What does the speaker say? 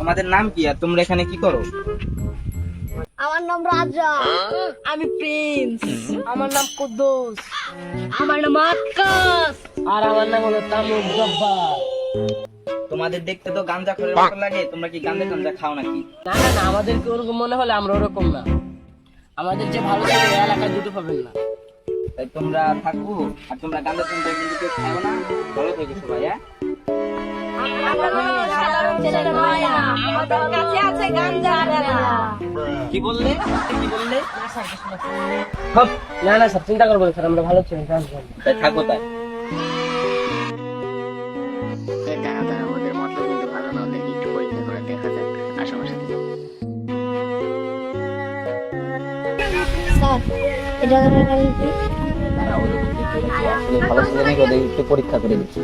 তোমাদের নাম কি আর তোমরা এখানে কি করো? আমার নাম রাজা। আমি প্রিন্স। আমার নাম কুদ্দুস। আমার নাম আকাশ। আর আমার নাম হলো তামুক জব্বার। তোমাদের দেখতে তো গাঁজা খোরের মতো লাগে, তোমরা কি গাঁজা খাও নাকি? না না না, আমাদেরকে ওরকম মনে হলে আমরা ওরকম না। আমাদের যে ভালো ছেলে এই এলাকায় দুটো পাবেন না। তাই তোমরা থাকবো আর তোমরা গাঁজা কিন্তু কেউ খাবো না। ভালো থেকো সবাই, হ্যাঁ? কি বললে? কি বললে? হপ, না না স্যার, চিন্তা করবেন স্যার, আমরা ভালো ছেলে। তাই থাকো তাই। দাঁড়া ওদের মতলব কিন্তু ভালো না, ওদেরকে একটু পরীক্ষা করে দেখা যাক। আসো আমার সাথে। স্যার, এটা ভালো ছেলে নাকি ওদের একটু পরীক্ষা করে দিচ্ছি।